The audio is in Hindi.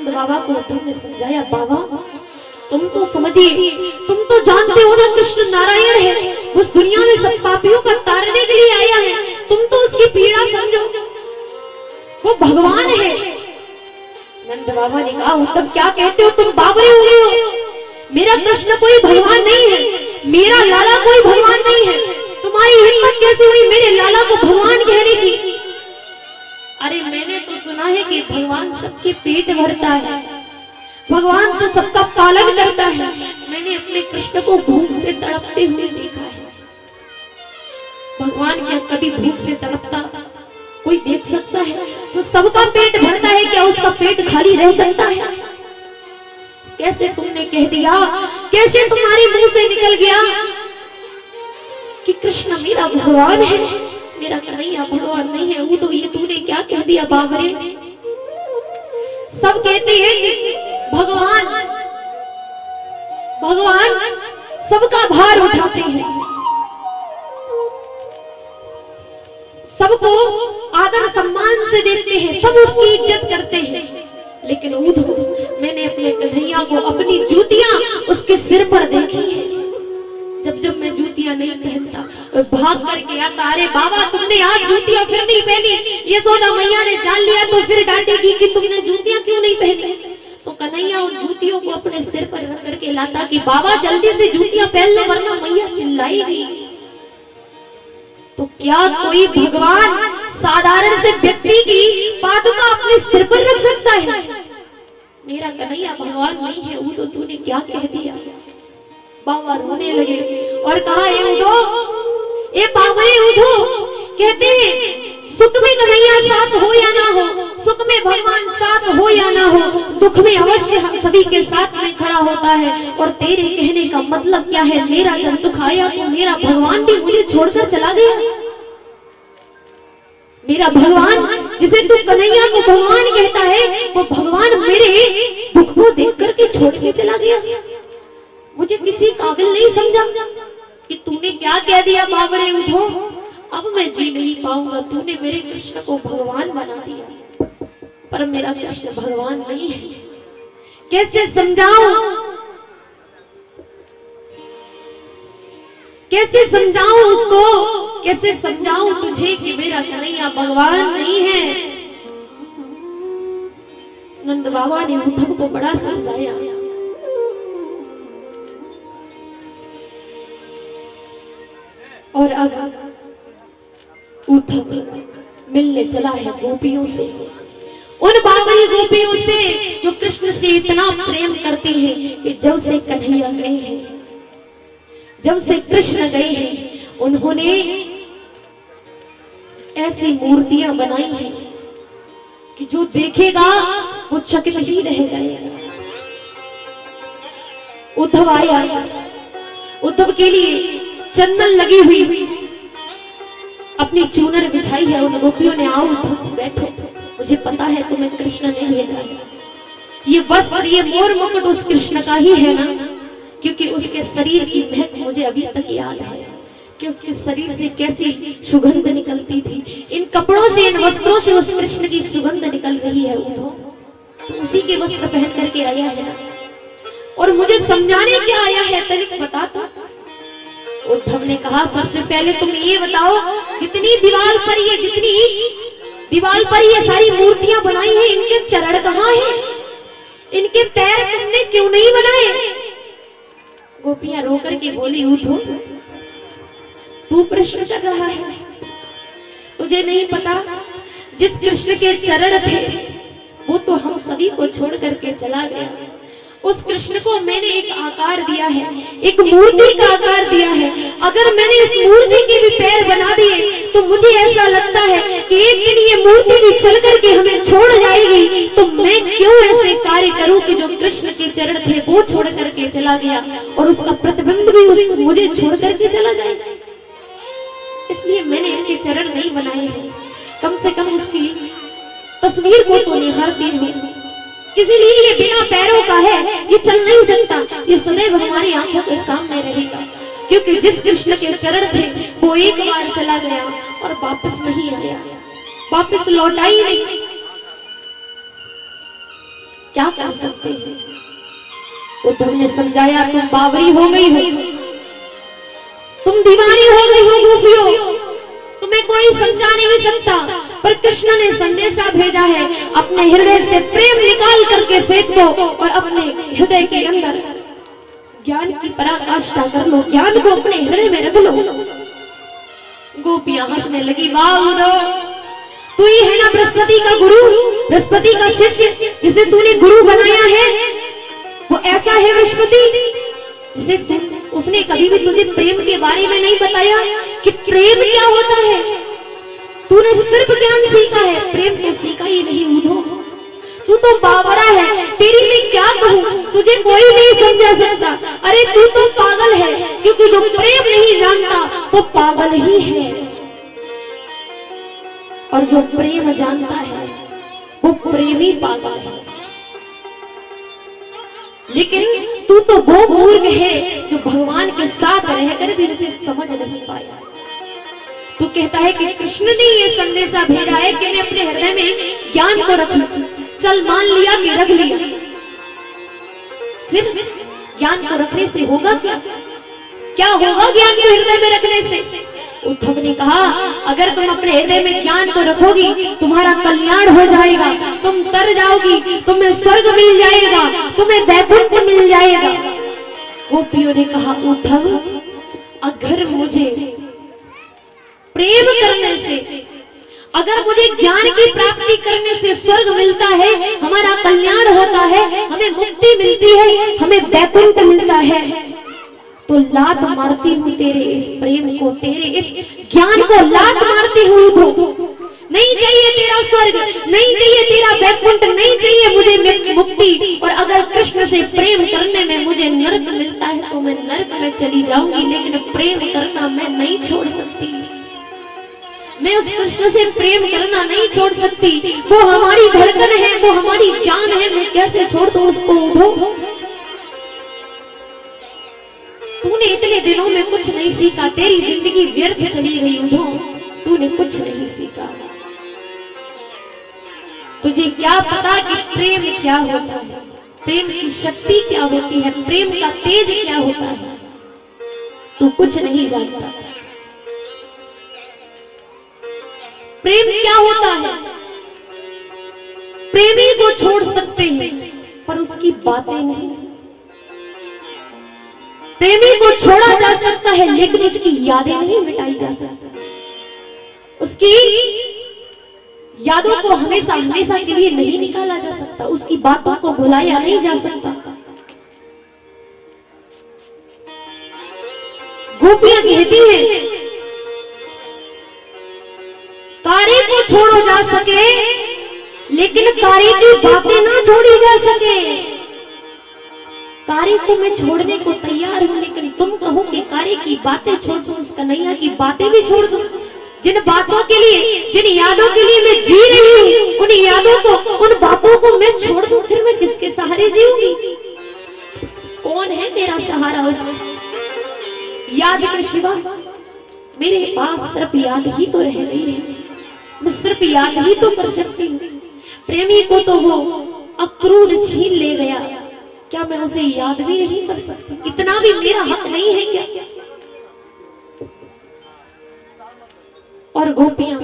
नंद बाबा को उद्धव ने समझाया, बाबा तुम तो समझिए, तुम तो जानते हो ना कृष्ण नारायण है, उस दुनिया में सब पापियों का तारने के लिए आया है, तुम तो उसकी पीड़ा समझो, वो भगवान है। नंद बाबा ने कहा, उद्धव क्या कहते हो, तुम बावरे हो गए हो, मेरा कृष्ण कोई भगवान नहीं है, मेरा लाला कोई भगवान नहीं है, तुम्हारी हिम्मत कैसे हुई मेरे लाला को भगवान कहने की। अरे मैंने तो सुना है कि भगवान सबके पेट भरता है, भगवान तो सबका पालन करता है, मैंने अपने कृष्ण को भूख से तड़पते हुए देखा है। भगवान क्या कभी भूख से तड़पता कोई देख सकता है? जो सबका पेट भरता है क्या उसका पेट खाली रह सकता है? कैसे तुमने कह दिया, कैसे तुम्हारे मुंह से निकल गया कि कृष्ण मेरा भगवान है, मेरा कन्हैया भगवान नहीं है? वो तो ये तूने क्या कह दिया बाबरे। सब कहते हैं कि भगवान भगवान सबका भार उठाते हैं, सबको आदर सम्मान से देते हैं, सब उसकी इज्जत करते हैं, लेकिन उद्धव मैंने अपने कन्हैया को अपनी जूतियां उसके सिर पर देखी है। जब जब मैं जूतियां नहीं पहनता भाग करके आता, अरे बाबा तुमने आज जूतियां फिर नहीं पहनी, यशोदा मैया ने जान लिया तो फिर डांटेगी कि तुमने जूतियां क्यों नहीं पहनी। तो कन्हैया उन जूतियों को अपने सिर पर रख करके लाता कि बाबा जल्दी से जूतियां पहन लो वरना मैया चिल्लाएगी। तो क्या कोई भगवान साधारण से व्यक्ति की पादुका अपने सिर पर रख सकता है? मेरा कन्हैया भगवान नहीं है, वो तो तूने क्या कह दिया। बाबा रोने लगे और कहा, ए उद्धव, ए बाबरे उद्धव, कहते हैं सुख में कन्हैया साथ हो या ना हो, सुख में भगवान साथ हो या ना हो, दुख में अवश्य सभी के साथ में खड़ा होता है। और तेरे कहने का मतलब क्या है, मेरा जब दुख आया तो मेरा भगवान भी मुझे छोड़कर चला गया। मेरा भगवान जिसे तू कन्हैया को भगवान कहता है, वो भगवान मेरे दुख को देख करके छोड़ के चला गया, मुझे किसी काबिल नहीं समझा कि तूने क्या कह दिया बाबरे उद्धव। अब मैं जी नहीं पाऊंगा, तूने मेरे कृष्ण को भगवान बना दिया, पर मेरा कृष्ण भगवान नहीं है। कैसे समझाऊं, कैसे समझाऊं उसको, कैसे समझाऊं तुझे कि मेरा कन्हैया भगवान नहीं है। नंद बाबा ने उद्धव को बड़ा समझाया। और अब उद्धव मिलने चला है गोपियों से, उन बाबरी गोपियों से जो कृष्ण से इतना प्रेम करती हैं कि जब से कन्हैया गए हैं, जब से कृष्ण गए हैं, उन्होंने ऐसी मूर्तियां बनाई हैं कि जो देखेगा वो चकित ही रह जाएगा। उद्धव आया, उद्धव के लिए चंदन लगी हुई अपनी चूनर बिछाई है, उन गोपियों ने आओ उद्धव बैठो, मुझे पता है तुम्हें कृष्ण ने भेजा है, ये वस्त्र ये मोर मुकुट उस कृष्ण का ही है ना, क्योंकि उसके शरीर की महक मुझे अभी तक याद है कि उसके शरीर से कैसी सुगंध निकलती थी। इन कपड़ों से, इन वस्त्रों से उस कृष्ण की सुगंध निकल रही है उद्धव, तो उसी के वस्त्र पहन करके आया है ना, और मुझे समझाने क्या आया है तनिक बता। तो उद्धव ने कहा, सबसे पहले तुम ये बताओ, जितनी दीवार पर ये, जितनी दीवार पर ये सारी मूर्तियां बनाई हैं, इनके चरण कहाँ हैं? इनके पैर तुमने क्यों नहीं बनाए? गोपियां रोकर के बोली, उद्धव तू प्रश्न कर रहा है, तुझे नहीं पता जिस कृष्ण के चरण थे वो तो हम सभी को छोड़ करके चला गया। उस कृष्ण को मैंने एक आकार दिया है, एक मूर्ति का आकार दिया है। अगर मैंने इस मूर्ति के भी पैर बना दिए तो मुझे ऐसा लगता है कि एक दिन ये मूर्ति भी चल करके हमें छोड़ जाएगी, तो मैं क्यों ऐसे कार्य करूं कि जो कृष्ण के चरण थे वो छोड़ करके चला गया और उसका प्रतिबिंब भी उसको मुझे छोड़ करके चला जाएगा। इसलिए मैंने इनके चरण नहीं बनाए हैं, कम से कम उसकी तस्वीर को तो निहारती हूं। इसीलिए ये बिना पैरों का है, ये चल नहीं सकता, ये सदैव हमारी आंखों के सामने रहेगा, क्योंकि जिस कृष्ण के चरण थे वो एक बार चला गया और वापस नहीं आया, वापस लौटा ही नहीं। क्या कर सकते हैं। उद्धव ने समझाया, तुम बावरी हो गई हो, तुम दीवानी हो गई हो गोपियों, तुम्हें कोई समझा नहीं सकता। पर कृष्ण ने संदेशा भेजा है, अपने हृदय से प्रेम निकाल करके फेंक दो और अपने हृदय के अंदर ज्ञान की पराकाष्ठा कर लो, ज्ञान को अपने हृदय में रख लो। गोपियां हंसने लगी, वाह उद्धव, तू ही है ना बृहस्पति का गुरु, बृहस्पति का शिष्य, जिसे तूने गुरु बनाया है। वो ऐसा है बृहस्पति जिसे उसने कभी भी तुझे प्रेम के बारे में नहीं बताया कि प्रेम क्या होता है। तूने सिर्फ ज्ञान सीखा है, प्रेम तो सीखा ही नहीं उद्धव। तू तो बावरा है, तेरी मैं क्या कहूँ, तुझे कोई नहीं समझा सकता। अरे तू तो पागल है, क्योंकि जो प्रेम नहीं जानता वो पागल ही है, और जो प्रेम जानता है वो प्रेमी पागल है। लेकिन तू तो वो मूर्ख है जो भगवान के साथ रहकर भी उसे समझ नहीं पाया। तू कहता है कि कृष्ण ने ये संदेशा भेजा है कि मैं अपने हृदय में ज्ञान को रख लूं। चल मान लिया कि रख लिया, फिर ज्ञान को रखने से होगा क्या? क्या होगा ज्ञान को हृदय में रखने से? उद्धव ने कहा, अगर तुम अपने हृदय में ज्ञान को रखोगी, तुम्हारा कल्याण हो जाएगा, तुम तर जाओगी, तुम्हें स्वर्ग मिल जाएगा, तुम्हें वैकुंठ मिल जाएगा। गोपियों ने कहा, उद्धव, अगर मुझे प्रेम करने से, अगर मुझे ज्ञान की प्राप्ति करने से स्वर्ग मिलता है, हमारा कल्याण होता है, हमें मुक्ति मिलती है, हमें वैकुंठ मिलता है, तो लात मारती हूँ तेरे इस प्रेम को, तेरे इस ज्ञान को लात मारती हूँ। नहीं चाहिए तेरा स्वर्ग, नहीं चाहिए तेरा वैकुंठ, नहीं चाहिए मुझे मुक्ति। और अगर कृष्ण से प्रेम करने में मुझे नरक मिलता है तो मैं नरक में चली जाऊंगी, लेकिन प्रेम करना मैं नहीं छोड़ सकती। मैं उस कृष्ण से प्रेम करना नहीं छोड़ सकती। वो हमारी धड़कन है, वो हमारी जान है, मैं कैसे छोड़ दूं उसको। उद्धव, तूने इतने दिनों में कुछ नहीं सीखा, तेरी जिंदगी व्यर्थ चली गई उद्धव, तूने कुछ नहीं सीखा। तुझे क्या पता कि प्रेम क्या होता है, प्रेम की शक्ति क्या होती है, प्रेम का तेज क्या होता है, तू कुछ नहीं जानता। प्रेम क्या होता है? प्रेमी को छोड़ सकते हैं पर उसकी बातें नहीं। प्रेमी को छोड़ा जा सकता है लेकिन उसकी यादें नहीं मिटाई जा सकती। उसकी यादों को हमेशा हमेशा के लिए नहीं निकाला जा सकता, उसकी बातों को भुलाया नहीं जा सकता। गोपियां कहती हैं, कार्य को छोड़ो जा सके लेकिन कार्य की बातें ना छोड़ी जा सके। कार्य को मैं छोड़ने को तैयार हूं, लेकिन तुम कहो कि कार्य की बातें छोड़ दो, उस कन्हैया की बातें भी छोड़ दो। जिन बातों के लिए, जिन यादों के लिए मैं जी रही हूं, उन यादों को, उन बातों को मैं छोड़ दूं, फिर मैं किसके सहारे जीऊंगी? कौन है मेरा सहारा उसमें? याद के सिवा मेरे पास सिर्फ याद ही तो रह गई है। मैं सिर्फ याद ही तो कर सकती हूँ। प्रेमी को तो वो अक्रूर छीन ले गया, क्या मैं उसे याद भी नहीं कर सकती? इतना भी मेरा हक नहीं है क्या? और गोपियां